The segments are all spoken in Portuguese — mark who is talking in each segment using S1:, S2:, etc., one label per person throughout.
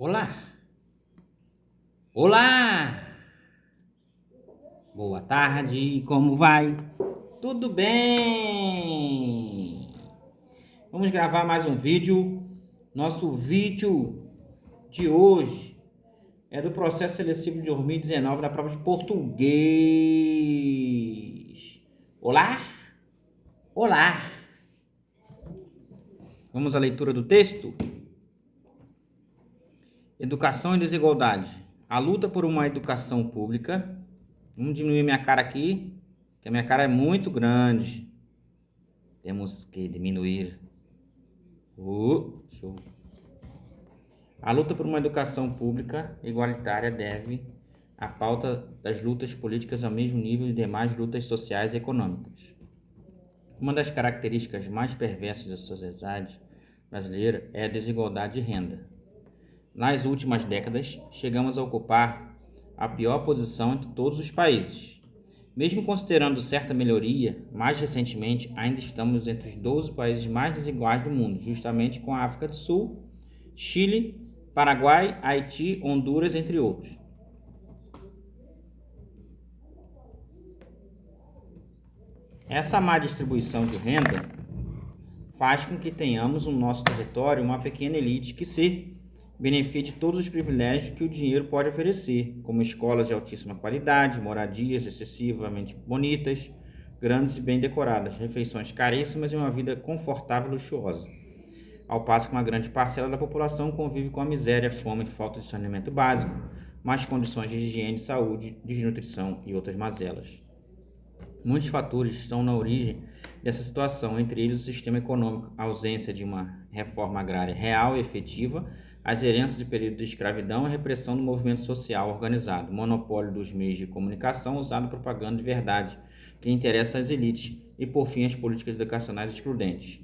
S1: Olá, olá, boa tarde, como vai? Tudo bem? Vamos gravar mais um vídeo. Nosso vídeo de hoje é do processo seletivo de 2019 da prova de português. Olá, olá. Vamos à leitura do texto? Educação e desigualdade. A luta por uma educação pública. Vamos diminuir minha cara aqui, que a minha cara é muito grande. Temos que diminuir. Show. A luta por uma educação pública igualitária deve à pauta das lutas políticas ao mesmo nível de demais lutas sociais e econômicas. Uma das características mais perversas da sociedade brasileira é a desigualdade de renda. Nas últimas décadas, chegamos a ocupar a pior posição entre todos os países. Mesmo considerando certa melhoria, mais recentemente ainda estamos entre os 12 países mais desiguais do mundo, justamente com a África do Sul, Chile, Paraguai, Haiti, Honduras, entre outros. Essa má distribuição de renda faz com que tenhamos no nosso território uma pequena elite que se beneficie de todos os privilégios que o dinheiro pode oferecer, como escolas de altíssima qualidade, moradias excessivamente bonitas, grandes e bem decoradas, refeições caríssimas e uma vida confortável e luxuosa. Ao passo que uma grande parcela da população convive com a miséria, fome, falta de saneamento básico, más condições de higiene, saúde, desnutrição e outras mazelas. Muitos fatores estão na origem dessa situação, entre eles o sistema econômico, a ausência de uma reforma agrária real e efetiva, as heranças de período de escravidão e repressão do movimento social organizado, monopólio dos meios de comunicação usado propaganda de verdade, que interessa às elites, e por fim as políticas educacionais excludentes.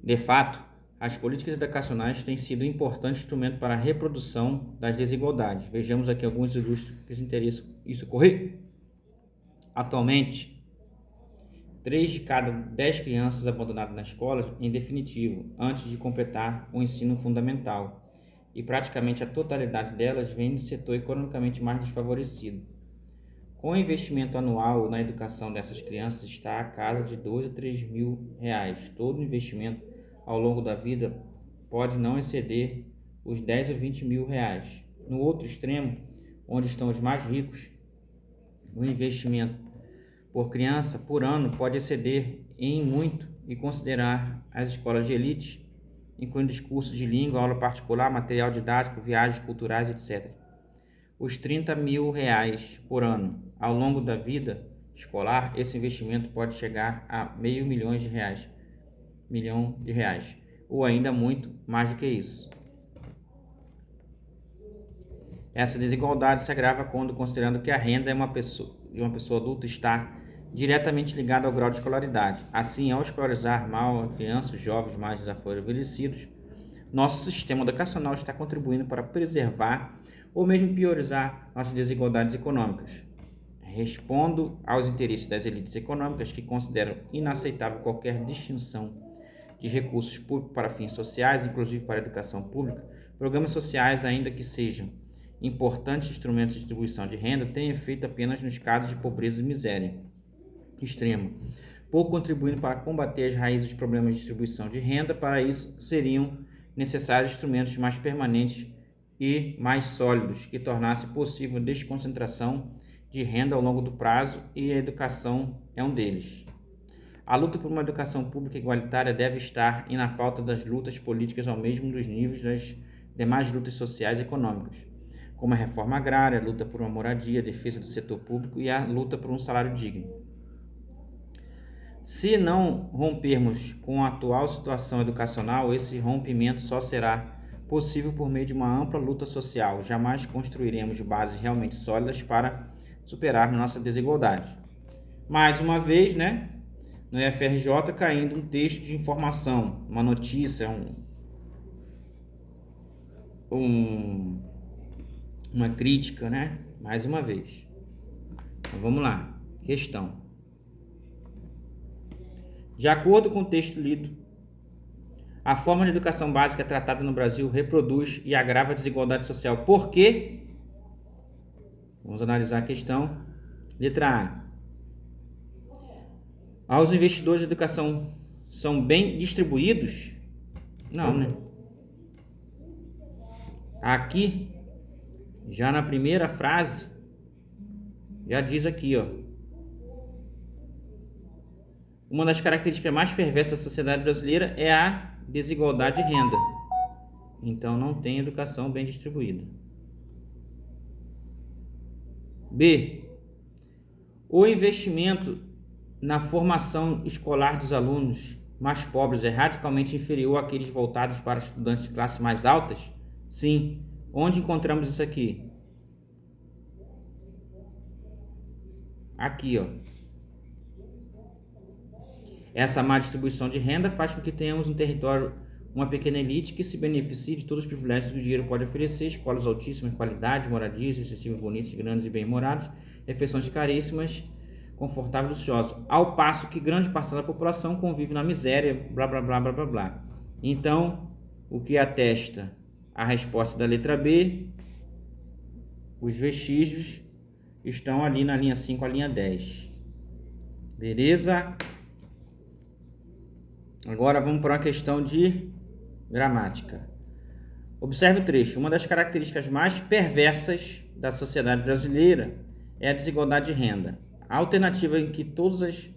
S1: De fato, as políticas educacionais têm sido um importante instrumento para a reprodução das desigualdades. Vejamos aqui alguns ilustres que se interessam isso ocorrer. Atualmente, 3 de cada 10 crianças abandonadas na escola, em definitivo, antes de completar o ensino fundamental, e praticamente a totalidade delas vem do setor economicamente mais desfavorecido. Com o investimento anual na educação dessas crianças está a casa de 2 a 3 mil reais. Todo investimento ao longo da vida pode não exceder os 10 a 20 mil reais. No outro extremo, onde estão os mais ricos, o investimento por criança por ano pode exceder em muito e considerar as escolas de elite, incluindo cursos de língua, aula particular, material didático, viagens culturais, etc. Os 30 mil reais por ano ao longo da vida escolar, esse investimento pode chegar a meio milhão de reais, ou ainda muito mais do que isso. Essa desigualdade se agrava quando considerando que a renda de uma pessoa adulta está diretamente ligada ao grau de escolaridade. Assim, ao escolarizar mal a crianças, jovens mais desfavorecidos, nosso sistema educacional está contribuindo para preservar ou mesmo priorizar nossas desigualdades econômicas. Respondo aos interesses das elites econômicas que consideram inaceitável qualquer distinção de recursos públicos para fins sociais, inclusive para a educação pública. Programas sociais, ainda que sejam importantes instrumentos de distribuição de renda, têm efeito apenas nos casos de pobreza e miséria extrema, pouco contribuindo para combater as raízes dos problemas de distribuição de renda. Para isso, seriam necessários instrumentos mais permanentes e mais sólidos, que tornassem possível a desconcentração de renda ao longo do prazo, e a educação é um deles. A luta por uma educação pública igualitária deve estar na pauta das lutas políticas ao mesmo dos níveis das demais lutas sociais e econômicas, como a reforma agrária, a luta por uma moradia, a defesa do setor público e a luta por um salário digno. Se não rompermos com a atual situação educacional, esse rompimento só será possível por meio de uma ampla luta social. Jamais construiremos bases realmente sólidas para superar nossa desigualdade. Mais uma vez, no FRJ caindo um texto de informação, uma notícia, uma crítica, mais uma vez. Então vamos lá, questão. De acordo com o texto lido, A forma de educação básica tratada no Brasil reproduz e agrava a desigualdade social. Por quê? Vamos analisar a questão. Letra A. Os investidores de educação são bem distribuídos? Não, né? Aqui, já na primeira frase, já diz aqui, ó. Uma das características mais perversas da sociedade brasileira é a desigualdade de renda. Então, não tem educação bem distribuída. B. O investimento na formação escolar dos alunos mais pobres é radicalmente inferior àqueles voltados para estudantes de classes mais altas? Sim. Onde encontramos isso aqui? Aqui, ó. Essa má distribuição de renda faz com que tenhamos um território, uma pequena elite que se beneficie de todos os privilégios que o dinheiro pode oferecer: escolas altíssimas qualidade, moradias excessivas, bonitas, grandes e bem-moradas, refeições caríssimas, confortáveis e luxuosas, ao passo que grande parcela da população convive na miséria, blá, blá, blá, blá, blá, blá. Então, o que atesta a resposta da letra B, os vestígios estão ali na linha 5 a linha 10. Beleza? Agora vamos para uma questão de gramática. Observe o trecho. Uma das características mais perversas da sociedade brasileira é a desigualdade de renda. A alternativa em que todas as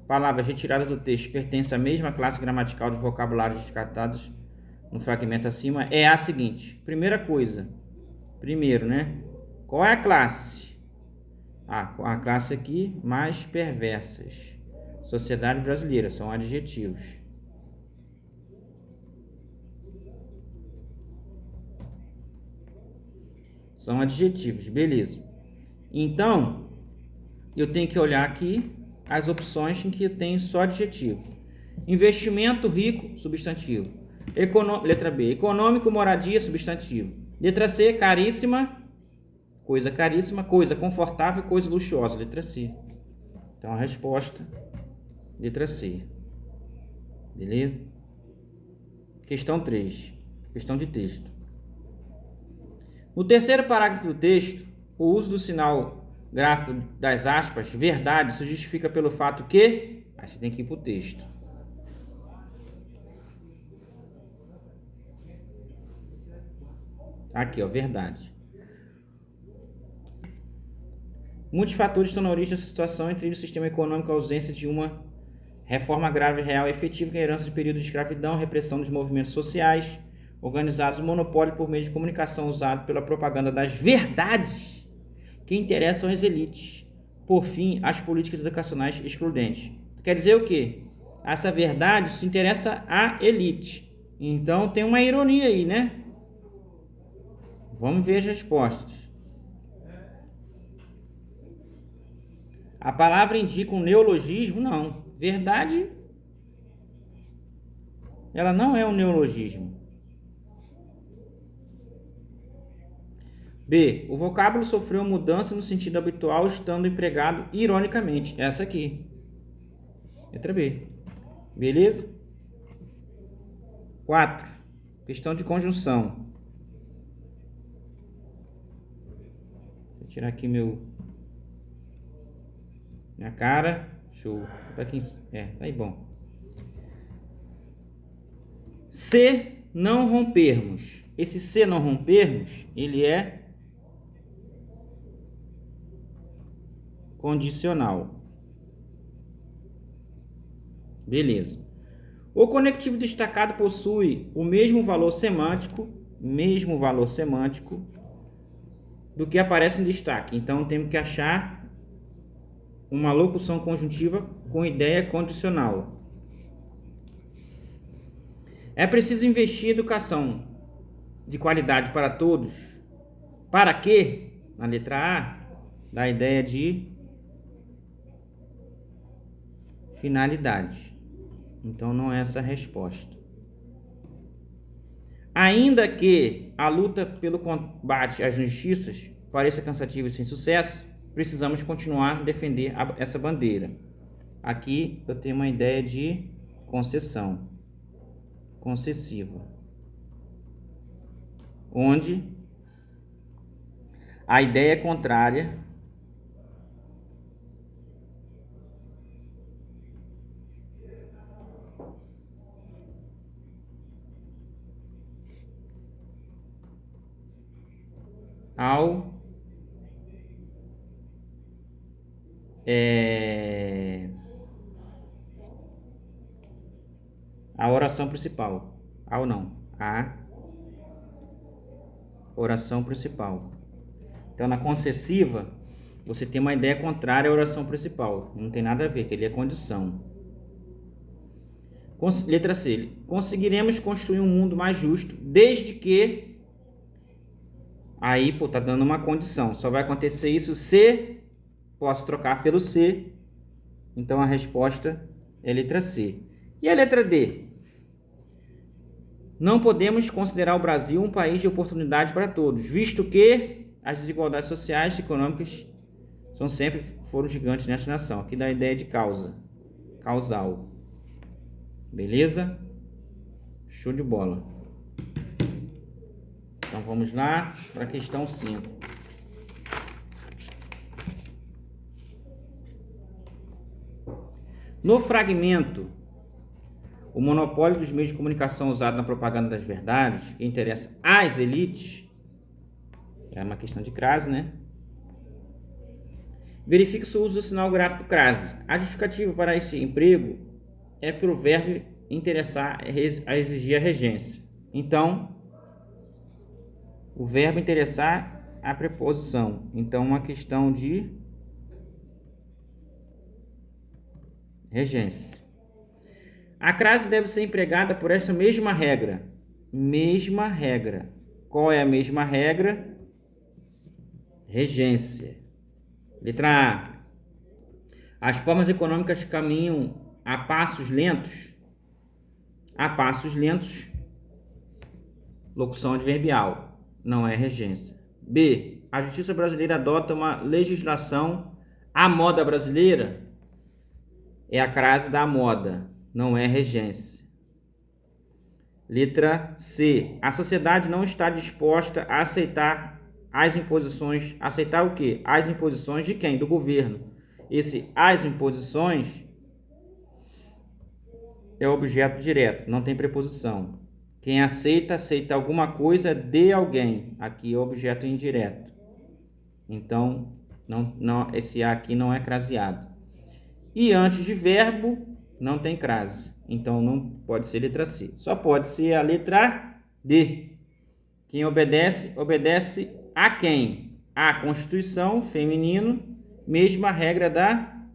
S1: palavras retiradas do texto pertencem à mesma classe gramatical de vocabulários descartados no fragmento acima é a seguinte. Primeiro, né? Qual é a classe? A classe aqui, mais perversas. Sociedade brasileira, são adjetivos. São adjetivos, beleza. Então, eu tenho que olhar aqui as opções em que eu tenho só adjetivo. Investimento rico, substantivo. Letra B, econômico, moradia, substantivo. Letra C, caríssima, coisa confortável, coisa luxuosa, letra C. Então, a resposta, letra C. Beleza? Questão 3, questão de texto. No terceiro parágrafo do texto, o uso do sinal gráfico das aspas, verdade, se justifica pelo fato que... Aí você tem que ir para o texto. Aqui, ó, verdade. Muitos fatores estão na origem dessa situação, entre eles o sistema econômico, a ausência de uma reforma grave, real e efetiva, que é a herança de período de escravidão, repressão dos movimentos sociais organizados, monopólio por meio de comunicação usado pela propaganda das verdades que interessam as elites. Por fim, as políticas educacionais excludentes. Quer dizer o quê? Essa verdade se interessa à elite. Então tem uma ironia aí, né? Vamos ver as respostas. A palavra indica um neologismo? Não. Verdade, ela não é um neologismo. B. O vocábulo sofreu mudança no sentido habitual, estando empregado ironicamente. Essa aqui. Letra B. Beleza? 4. Questão de conjunção. Vou tirar aqui minha cara. Show. Tá aqui. Tá aí bom. Se não rompermos. Esse se não rompermos, ele é condicional. Beleza. O conectivo destacado possui o mesmo valor semântico do que aparece em destaque. Então, temos que achar uma locução conjuntiva com ideia condicional. É preciso investir em educação de qualidade para todos. Para quê? Na letra A, dá a ideia de finalidade. Então, não é essa a resposta. Ainda que a luta pelo combate às injustiças pareça cansativa e sem sucesso, precisamos continuar a defender essa bandeira. Aqui eu tenho uma ideia de concessão. concessiva, onde a ideia é contrária ao a oração principal. Ao não, a oração principal. Então, na concessiva, você tem uma ideia contrária à oração principal. Não tem nada a ver, que ele é condição. Letra C. Conseguiremos construir um mundo mais justo, desde que... Aí, pô, tá dando uma condição. Só vai acontecer isso se... Posso trocar pelo C. Então, a resposta é a letra C. E a letra D? Não podemos considerar o Brasil um país de oportunidade para todos, visto que as desigualdades sociais e econômicas foram gigantes nesta nação. Aqui dá a ideia de causa, causal. Beleza? Show de bola. Então vamos lá para a questão 5. No fragmento, o monopólio dos meios de comunicação usado na propaganda das verdades, que interessa às elites, é uma questão de crase, né? Verifique-se o uso do sinal gráfico crase. A justificativa para esse emprego é pelo verbo interessar a exigir a regência. Então, o verbo interessar a preposição. Então, uma questão de regência. A crase deve ser empregada por essa mesma regra. Mesma regra. Qual é a mesma regra? Regência. Letra A. As formas econômicas caminham a passos lentos. A passos lentos. Locução adverbial. Não é regência. B. A justiça brasileira adota uma legislação à moda brasileira. É a crase da moda. Não é regência. Letra C. A sociedade não está disposta a aceitar as imposições. Aceitar o quê? As imposições de quem? Do governo. Esse as imposições é objeto direto, não tem preposição. Quem aceita, aceita alguma coisa de alguém. Aqui é objeto indireto. Então, esse A aqui não é craseado. E antes de verbo, não tem crase. Então, não pode ser letra C. Só pode ser a letra D. Quem obedece, obedece a quem? A Constituição, feminino, mesma regra da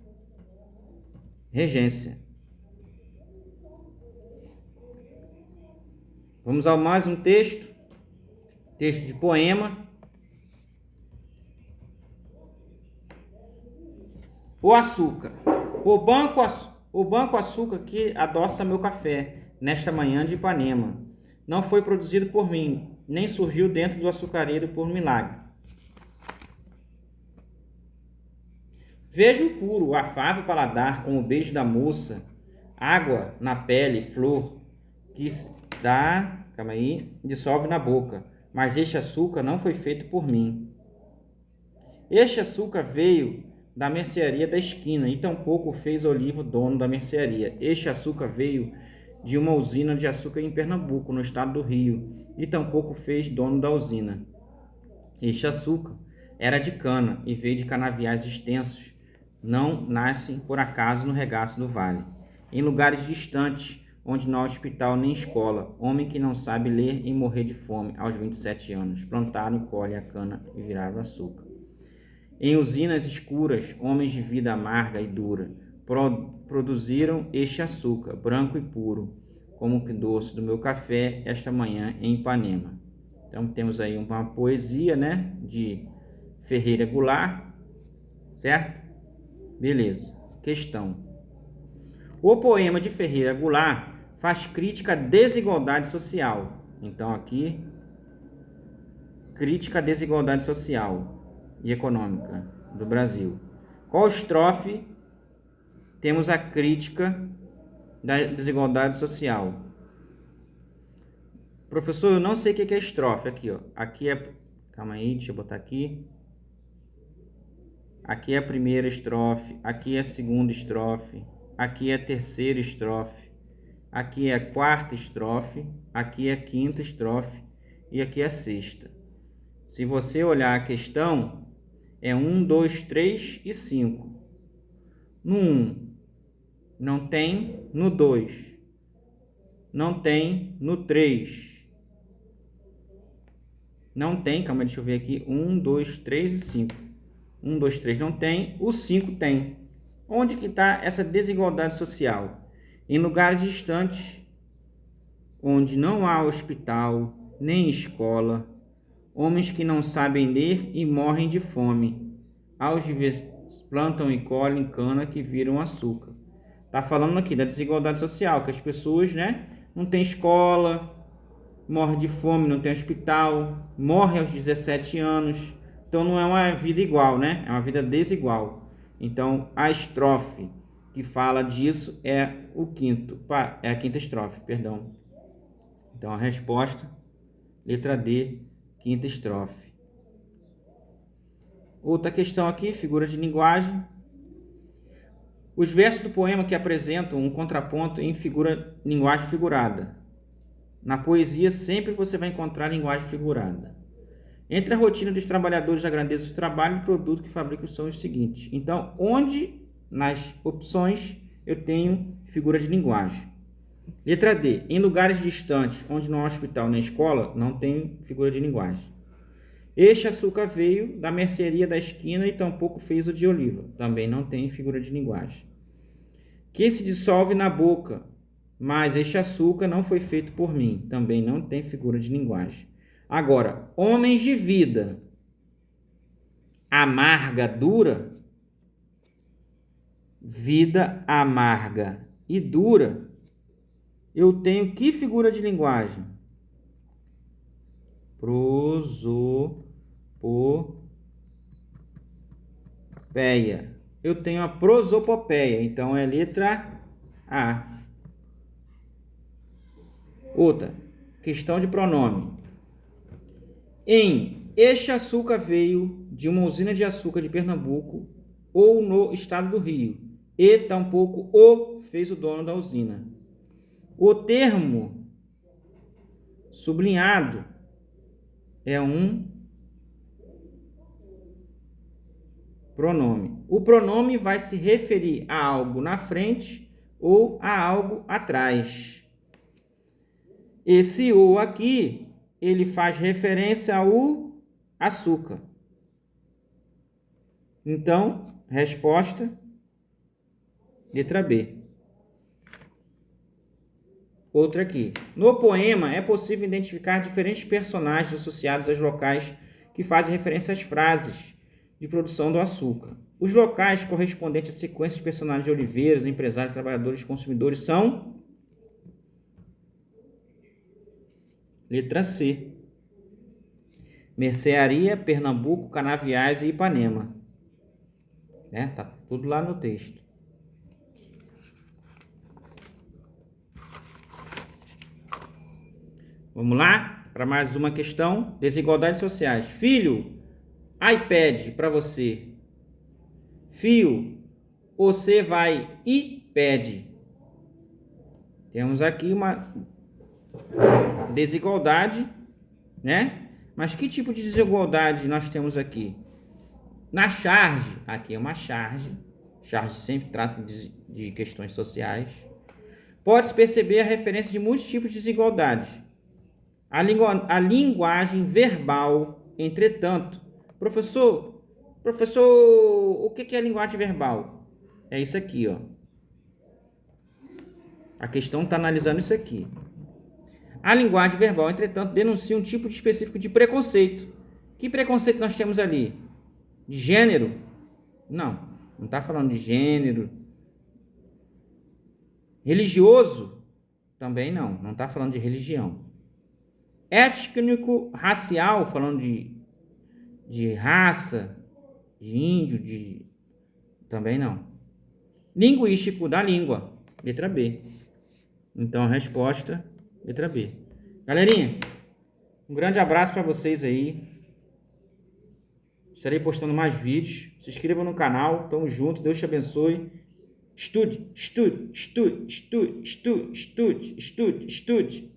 S1: regência. Vamos a mais um texto. Texto de poema. O açúcar. O banco açúcar que adoça meu café nesta manhã de Ipanema não foi produzido por mim, nem surgiu dentro do açucareiro por milagre. Vejo o puro, o afável paladar com o beijo da moça, água na pele, flor, que dissolve na boca, mas este açúcar não foi feito por mim. Este açúcar veio da mercearia da esquina, e tampouco fez Olivo, dono da mercearia. Este açúcar veio de uma usina de açúcar em Pernambuco, no estado do Rio, e tampouco fez dono da usina. Este açúcar era de cana e veio de canaviais extensos, não nascem por acaso no regaço do vale. Em lugares distantes, onde não há hospital nem escola, homem que não sabe ler e morrer de fome aos 27 anos, plantaram e colhem a cana e viraram açúcar. Em usinas escuras, homens de vida amarga e dura produziram este açúcar, branco e puro, como que doce do meu café esta manhã em Ipanema. Então temos aí uma poesia, né, de Ferreira Goulart, certo? Beleza. Questão. O poema de Ferreira Goulart faz crítica à desigualdade social. Então aqui, crítica à desigualdade social e econômica do Brasil. Qual estrofe temos a crítica da desigualdade social? Professor, eu não sei o que é estrofe. Aqui, ó. Aqui é... Calma aí, deixa eu botar aqui. Aqui é a primeira estrofe. Aqui é a segunda estrofe. Aqui é a terceira estrofe. Aqui é a quarta estrofe. Aqui é a quinta estrofe. E aqui é a sexta. Se você olhar a questão, é 1, 2, 3 e 5. No 1, não tem. No 2, não tem. No 3, não tem. Calma, deixa eu ver aqui. 1, 2, 3 e 5. 1, 2, 3 não tem. O 5 tem. Onde que está essa desigualdade social? Em lugares distantes, onde não há hospital, nem escola, homens que não sabem ler e morrem de fome. Aos plantam e colhem cana que viram açúcar. Tá falando aqui da desigualdade social, que as pessoas, né, não tem escola, morre de fome, não tem hospital, morre aos 17 anos. Então não é uma vida igual, né? É uma vida desigual. Então a estrofe que fala disso é a quinta estrofe, perdão. Então a resposta, letra D, quinta estrofe. Outra questão aqui, figura de linguagem. Os versos do poema que apresentam um contraponto em linguagem figurada. Na poesia sempre você vai encontrar linguagem figurada. Entre a rotina dos trabalhadores da grandeza do trabalho e o produto que fabricam são os seguintes. Então, onde nas opções eu tenho figura de linguagem? Letra D. Em lugares distantes, onde não há hospital nem escola, não tem figura de linguagem. Este açúcar veio da mercearia da esquina e tampouco fez o de oliva. Também não tem figura de linguagem. Que se dissolve na boca, mas este açúcar não foi feito por mim. Também não tem figura de linguagem. Agora, homens de vida amarga, dura, vida amarga e dura, eu tenho que figura de linguagem? Prosopopeia. Eu tenho a prosopopeia, então é letra A. Outra, questão de pronome. Este açúcar veio de uma usina de açúcar de Pernambuco ou no estado do Rio, e tampouco o fez o dono da usina. O termo sublinhado é um pronome. O pronome vai se referir a algo na frente ou a algo atrás. Esse o aqui, ele faz referência ao açúcar. Então, resposta, letra B. Outra aqui. No poema, é possível identificar diferentes personagens associados aos locais que fazem referência às frases de produção do açúcar. Os locais correspondentes à sequência de personagens de oliveiras, empresários, trabalhadores, consumidores são... Letra C. Mercearia, Pernambuco, Canaviais e Ipanema. Tá tudo lá no texto. Vamos lá para mais uma questão. Desigualdades sociais. Filho, iPad para você. Filho, você vai e pede. Temos aqui uma desigualdade, né? Mas que tipo de desigualdade nós temos aqui? Na charge, aqui é uma charge. Charge sempre trata de questões sociais. Pode-se perceber a referência de muitos tipos de desigualdades. A linguagem verbal, entretanto. Professor, o que é a linguagem verbal? É isso aqui, ó. A questão está analisando isso aqui. A linguagem verbal, entretanto, denuncia um tipo específico de preconceito. Que preconceito nós temos ali? De gênero? Não está falando de gênero. Religioso? Também não está falando de religião. Étnico-racial, falando de raça, de índio, também não. Linguístico, da língua, letra B. Então, a resposta, letra B. Galerinha, um grande abraço para vocês aí. Estarei postando mais vídeos. Se inscrevam no canal. Tamo junto. Deus te abençoe. Estude, estude, estude, estude, estude, estude, estude, estude.